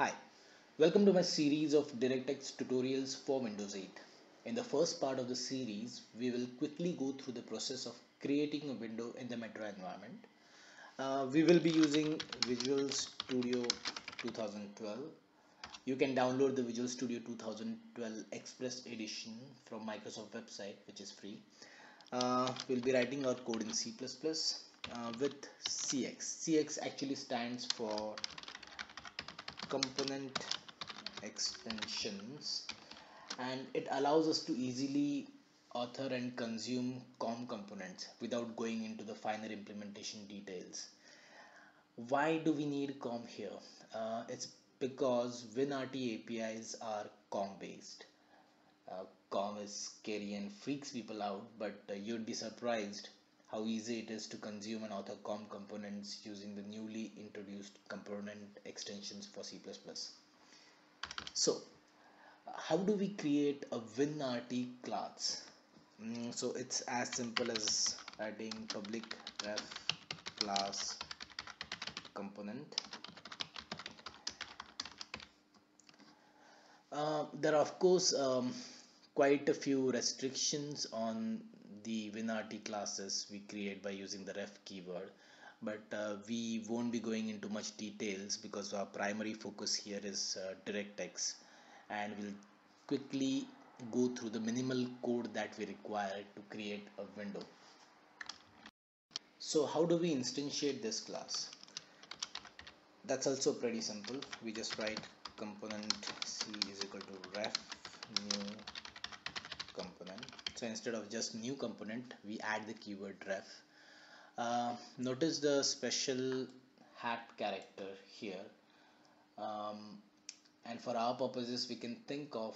Hi, welcome to my series of DirectX tutorials for Windows 8. In the first part of the series, we will quickly go through the process of creating a window in the Metro environment. We will be using Visual Studio 2012. You can download the Visual Studio 2012 Express Edition from Microsoft website, which is free. We'll be writing our code in C++ with CX. CX actually stands for component extensions, and it allows us to easily author and consume COM components without going into the finer implementation details. Why do we need COM here? It's because WinRT APIs are COM based. COM is scary and freaks people out, but you'd be surprised how easy it is to consume and author COM components using the newly introduced component extensions for C++. So, how do we create a WinRT class? So it's as simple as writing public ref class component. There are of course quite a few restrictions on the WinRT classes we create by using the ref keyword, but we won't be going into much details because our primary focus here is DirectX, and we'll quickly go through the minimal code that we require to create a window. So how do we instantiate this class? That's also pretty simple. We just write component c is equal to ref new component. So instead of just new component, we add the keyword ref. Notice the special hat character here, and for our purposes we can think of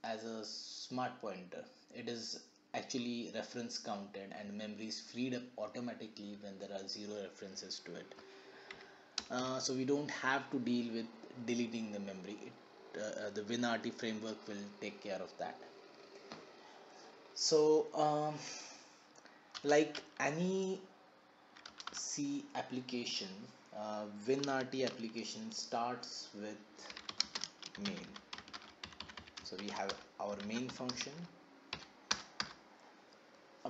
as a smart pointer. It is actually reference counted and memory is freed up automatically when there are zero references to it. So we don't have to deal with deleting the memory. The WinRT framework will take care of that. So like any C application, WinRT application starts with main. So we have our main function.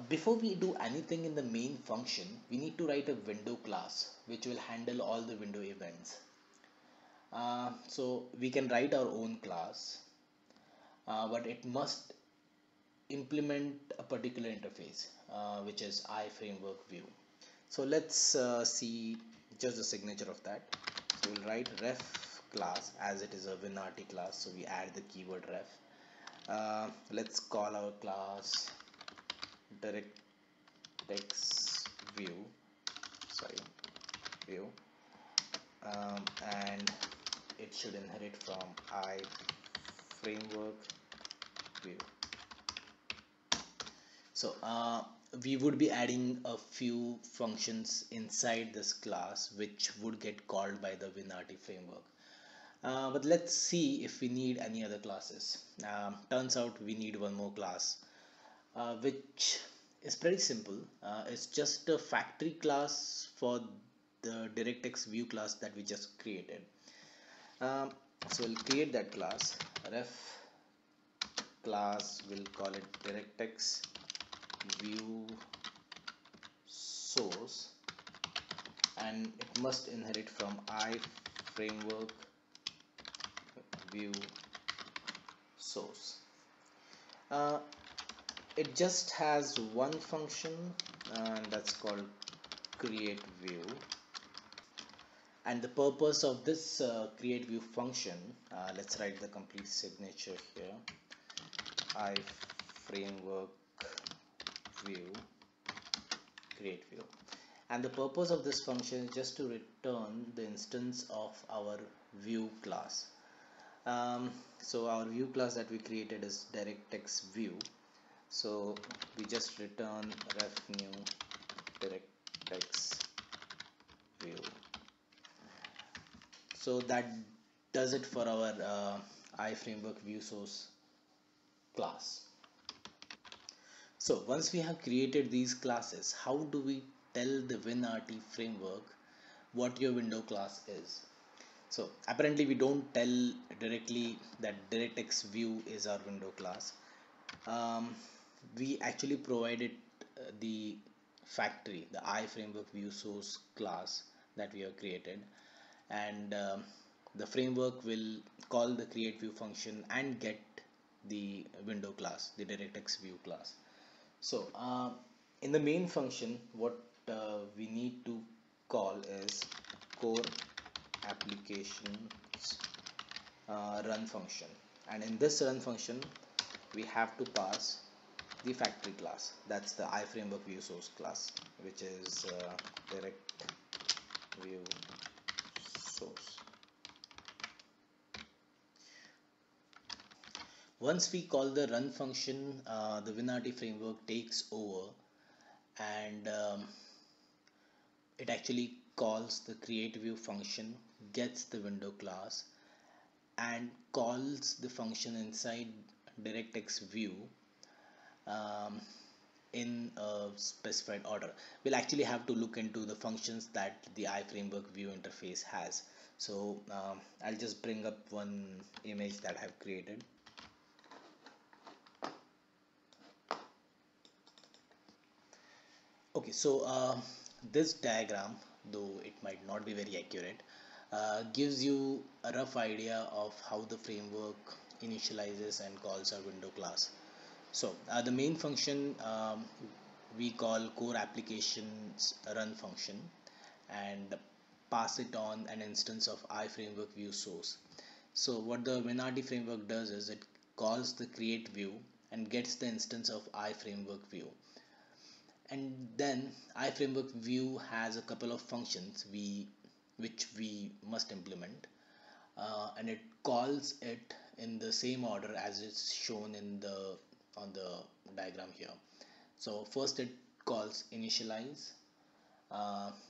Before we do anything in the main function, we need to write a window class which will handle all the window events. So we can write our own class, but it must implement a particular interface, which is iframework view. So let's see just the signature of that. So we'll write ref class as it is a WinRT class, so we add the keyword ref. Let's call our class DirectX view, and it should inherit from iframework view. So we would be adding a few functions inside this class which would get called by the WinRT framework. But let's see if we need any other classes. Turns out we need one more class, which is pretty simple. It's just a factory class for the DirectX view class that we just created. So we'll create that class. Ref class, we'll call it DirectX view source, and it must inherit from iframework view source. It just has one function, and that's called create view, and the purpose of this create view function, let's write the complete signature here. iframework view create view, and the purpose of this function is just to return the instance of our view class. So our view class that we created is DirectX view, so we just return ref new DirectX view. So that does it for our iframework view source class. So once we have created these classes, how do we tell the WinRT framework what your window class is? So apparently we don't tell directly that DirectX view is our window class. um, we actually provided the factory, the iframework view source class that we have created, and the framework will call the create view function and get the window class, the DirectX view class. So in the main function, what we need to call is core applications run function, and in this run function we have to pass the factory class, that's the iframework view source class, which is direct view source. Once we call the run function, the WinRT framework takes over, and it actually calls the create view function, gets the window class, and calls the function inside DirectX view um, in a specified order. We'll actually have to look into the functions that the iframework view interface has. So I'll just bring up one image that I've created. Okay, so this diagram, though it might not be very accurate, gives you a rough idea of how the framework initializes and calls our window class. So the main function we call core applications run function, and pass it on an instance of iframework view source. So what the WinRT framework does is it calls the create view and gets the instance of iframework view, and then iframework view has a couple of functions which we must implement, and it calls it in the same order as it's shown in the on the diagram here. So first it calls initialize,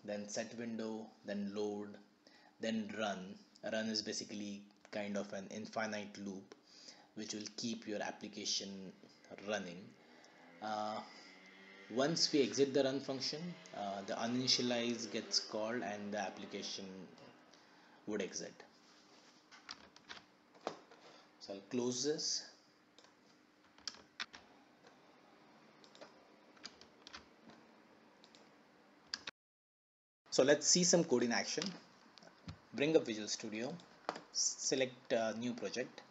then set window, then load, then run. Run is basically kind of an infinite loop which will keep your application running. uh, Once we exit the run function, the uninitialize gets called and the application would exit. So I'll close this. So let's see some code in action. Bring up Visual Studio, select new project.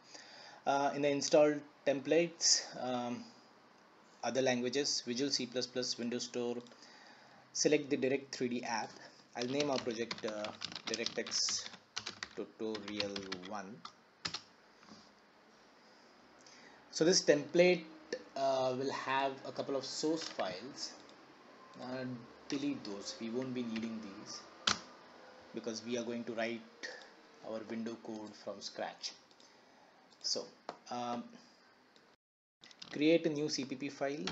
In the installed templates, other languages, Visual C++, Windows Store, select the Direct 3D app. I'll name our project DirectX tutorial 1. So this template will have a couple of source files. Delete those, we won't be needing these because we are going to write our window code from scratch. So create a new CPP file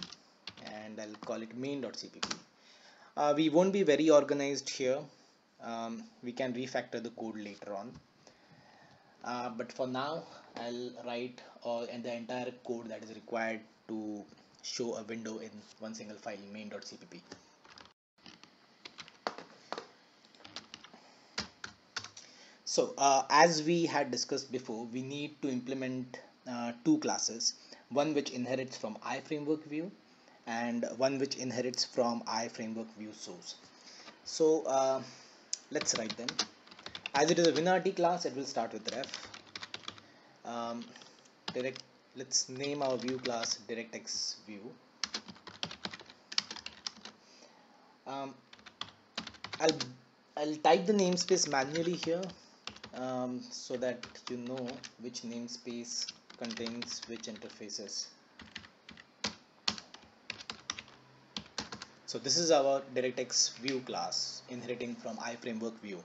and I'll call it main.cpp. We won't be very organized here. We can refactor the code later on. But for now, I'll write all and the entire code that is required to show a window in one single file, main.cpp. So as we had discussed before, we need to implement two classes, one which inherits from iframework view and one which inherits from iframework view source. So let's write them. As it is a WinRT class, it will start with ref. Let's name our view class DirectX view. I'll type the namespace manually here, so that you know which namespace contains which interfaces. So this is our DirectX view class inheriting from iframework view.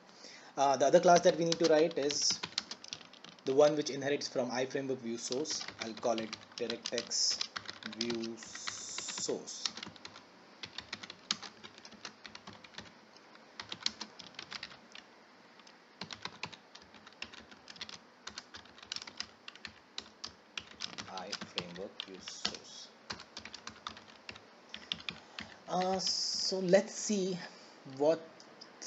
The other class that we need to write is the one which inherits from iframework view source. I'll call it DirectX view source. iframework view source. So let's see what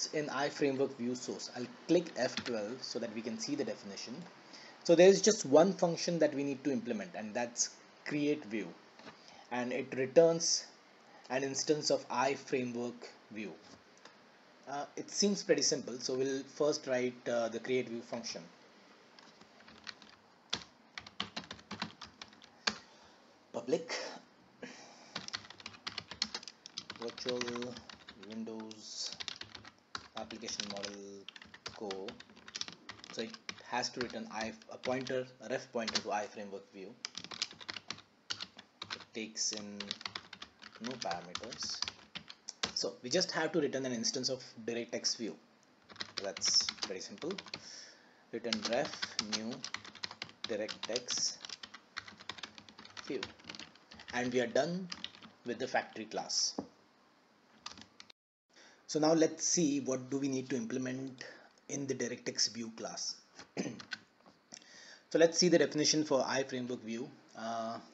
it's in iframework view source. I'll click F12 so that we can see the definition. So there is just one function that we need to implement, and that's create view, and it returns an instance of iframework view. It seems pretty simple, so we'll first write the create view function. Public virtual Windows application model co. So it has to return a pointer, a ref pointer to iframework view. It takes in no parameters. So we just have to return an instance of DirectX view. That's very simple. Return ref new DirectX view, and we are done with the factory class. So now let's see what do we need to implement in the DirectX view class. So let's see the definition for iframework view.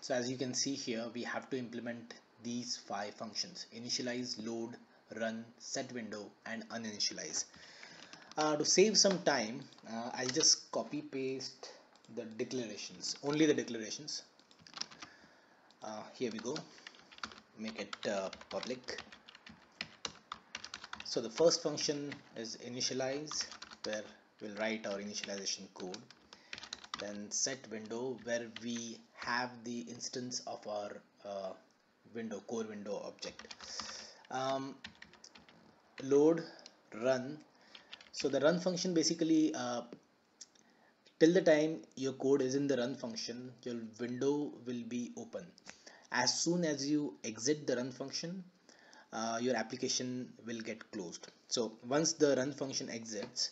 So as you can see here, we have to implement these 5 functions: initialize, load, run, set window, and uninitialize. To save some time, I'll just copy paste the declarations, only the declarations. Here we go, make it public. So the first function is initialize, where we'll write our initialization code. Then set window, where we have the instance of our core window object. Load, run. So the run function basically, till the time your code is in the run function, your window will be open. As soon as you exit the run function, your application will get closed. So once the run function exits,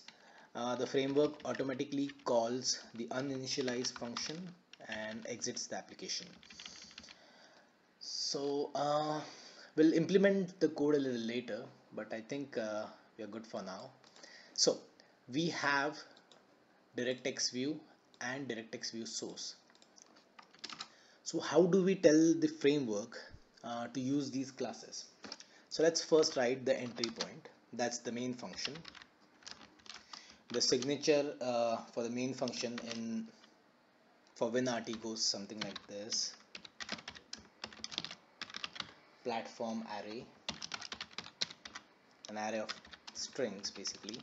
the framework automatically calls the uninitialize function and exits the application. So we'll implement the code a little later, but I think we are good for now. So we have DirectX view and DirectX view source. So how do we tell the framework to use these classes? So let's first write the entry point. That's the main function. The signature for the main function for WinRT goes something like this: platform array, an array of strings basically.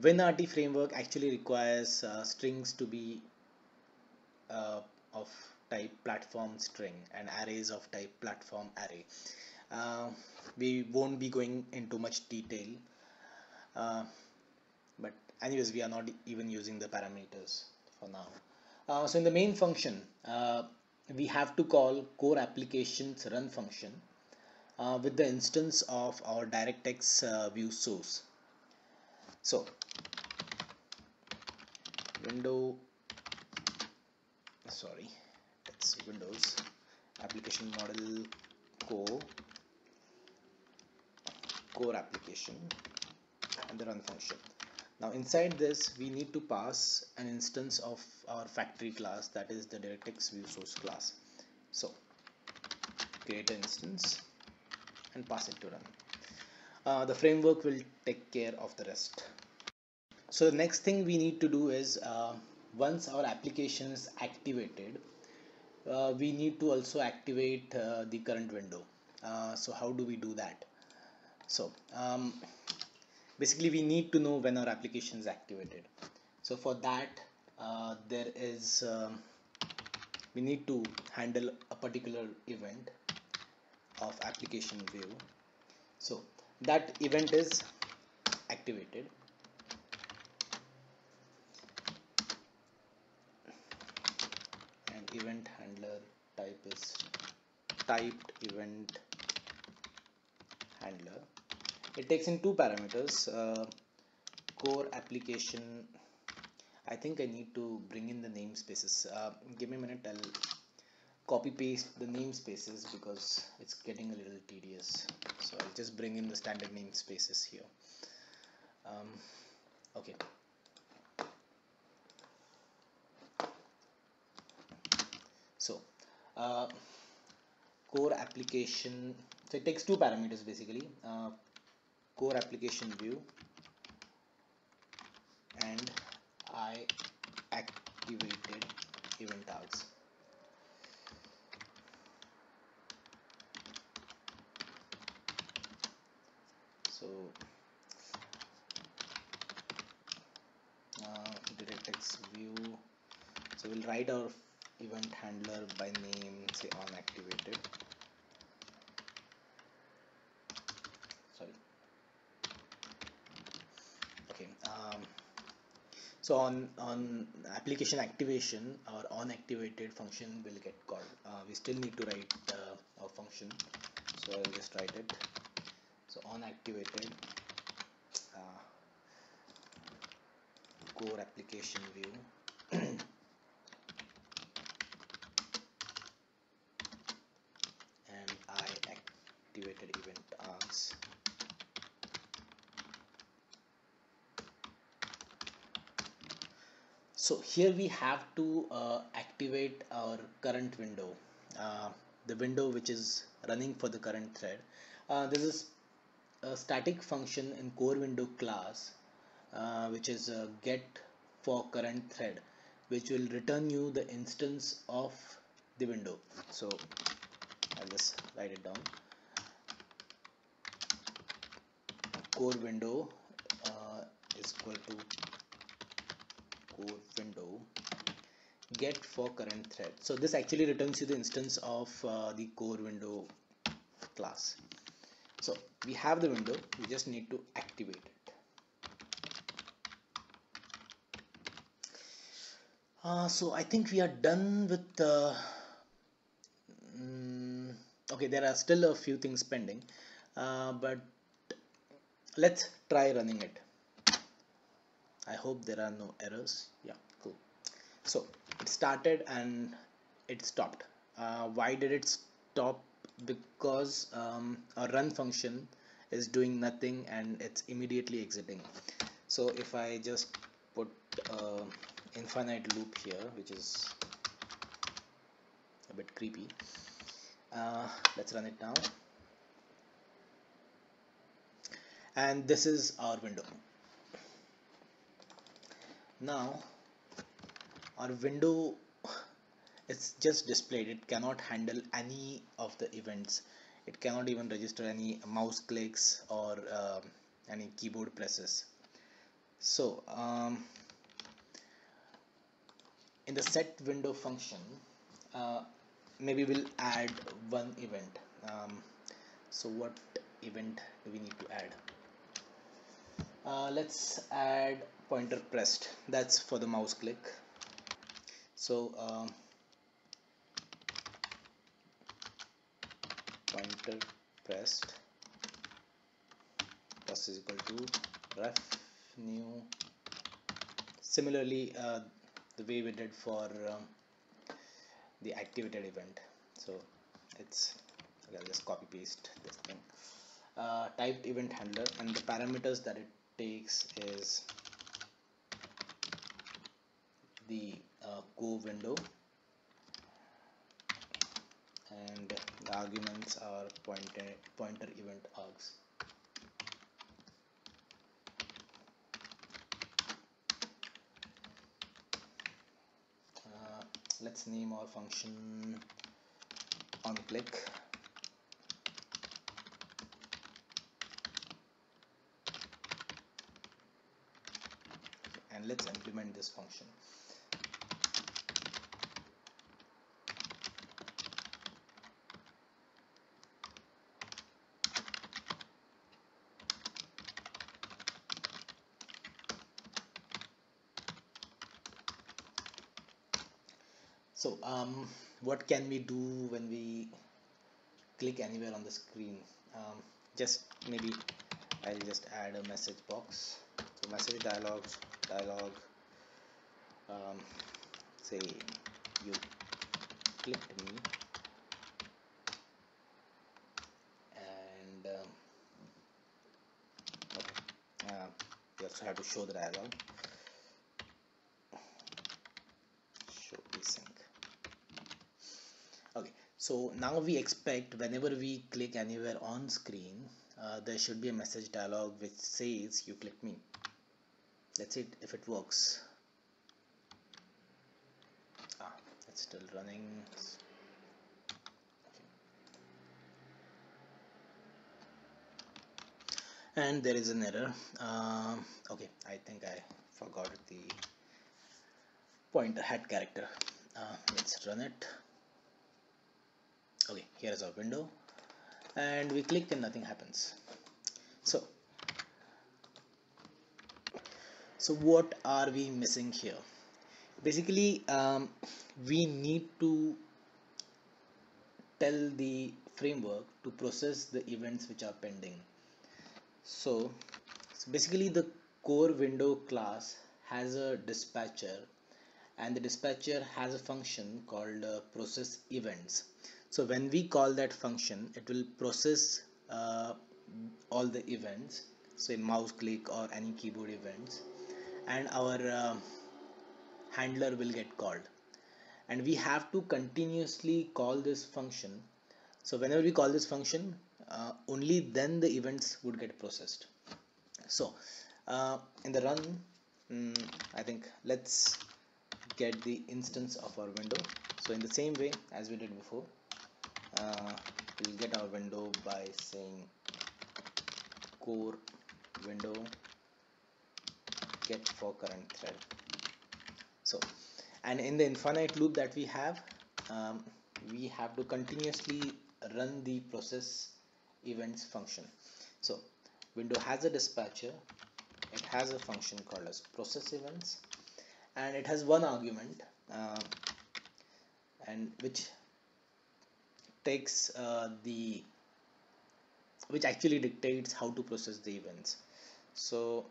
WinRT framework actually requires strings to be of type platform string and arrays of type platform array. We won't be going into much detail, but anyways, we are not even using the parameters for now. So in the main function, we have to call core applications run function with the instance of our DirectX view source. So that's Windows application model core application and the run function. Now inside this, we need to pass an instance of our factory class, that is the DirectX view source class. So create an instance and pass it to run. The framework will take care of the rest. So the next thing we need to do is, once our application is activated, we need to also activate the current window. So how do we do that? So basically we need to know when our application is activated. So for that, we need to handle a particular event of application view. So that event is activated. And event handler type is typed event handler. It takes in 2 parameters, core application. I think I need to bring in the namespaces. Give me a minute, I'll copy paste the namespaces because it's getting a little tedious. So I'll just bring in the standard namespaces here. Okay. So uh, core application. So it takes two parameters basically, core application view and I activated event tags. So DirectX view. So we'll write our event handler by name, say on activated. Sorry. Okay. So on application activation, our on activated function will get called. We still need to write a function. So I'll just write it. So on activated core application view and I activated event args. So here we have to activate our current window, the window which is running for the current thread. This is a static function in core window class which is get for current thread, which will return you the instance of the window. So I'll just write it down. Core window is equal to core window get for current thread. So this actually returns you the instance of the core window class. So we have the window, we just need to activate it. So I think we are done with okay, there are still a few things pending, but let's try running it. I hope there are no errors. Yeah, cool. So it started and it stopped. Why did it stop? Because a run function is doing nothing and it's immediately exiting. So if I just put infinite loop here, which is a bit creepy, let's run it now. And this is our window. Now our window is just displayed. It cannot handle any of the events. It cannot even register any mouse clicks or any keyboard presses. So in the set window function, maybe we'll add one event. So what event do we need to add? Let's add pointer pressed. That's for the mouse click. So pointer pressed plus is equal to ref new. Similarly, the way we did for the activated event. So it's, I'll just copy paste this thing. Typed event handler, and the parameters that it takes is the go window, and the arguments are pointer event args. Let's name our function on click. And let's implement this function. So what can we do when we click anywhere on the screen? Just maybe I'll just add a message box. So message dialog, say you clicked me, and you also have to show the dialog. Show async. Okay, So now we expect whenever we click anywhere on screen, there should be a message dialog which says you click me. Let's see if it works. It's still running. And there is an error. Okay, I think I forgot the pointer head character. Let's run it. Okay, here is our window, and we click and nothing happens. So what are we missing here? Basically, we need to tell the framework to process the events which are pending. So basically the core window class has a dispatcher, and the dispatcher has a function called process events. So when we call that function, it will process all the events, say mouse click or any keyboard events, and our handler will get called, and we have to continuously call this function. So whenever we call this function, only then the events would get processed. So in the run, I think let's get the instance of our window. So in the same way as we did before, we'll get our window by saying core window get for current thread. So, and in the infinite loop that we have to continuously run the process events function. So window has a dispatcher, it has a function called as process events, and it has one argument, and which takes which actually dictates how to process the events. So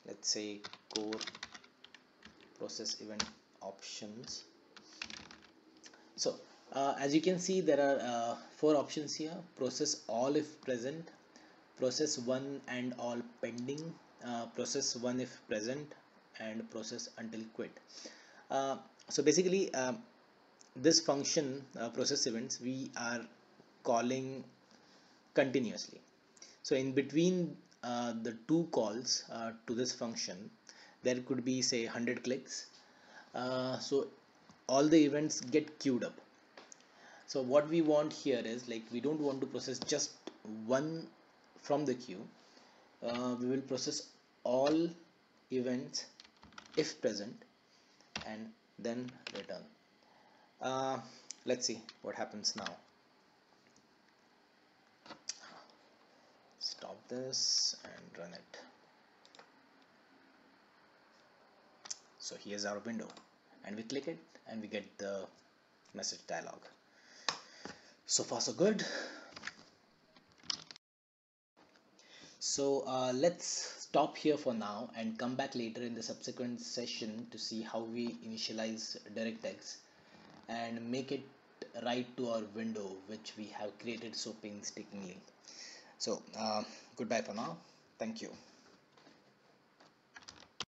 let's say core process event options. So as you can see, there are 4 options here: process all if present, process one and all pending, process one if present, and process until quit. So basically, this function, process events, we are calling continuously. So in between the two calls to this function, there could be say 100 clicks. So all the events get queued up. So what we want here is, like, we don't want to process just one from the queue. We will process all events if present and then return. Let's see what happens now. Stop this and run it. So here's our window, and we click it and we get the message dialog. So far so good. So let's stop here for now and come back later in the subsequent session to see how we initialize DirectX and make it right to our window which we have created so painstakingly. So goodbye for now. Thank you.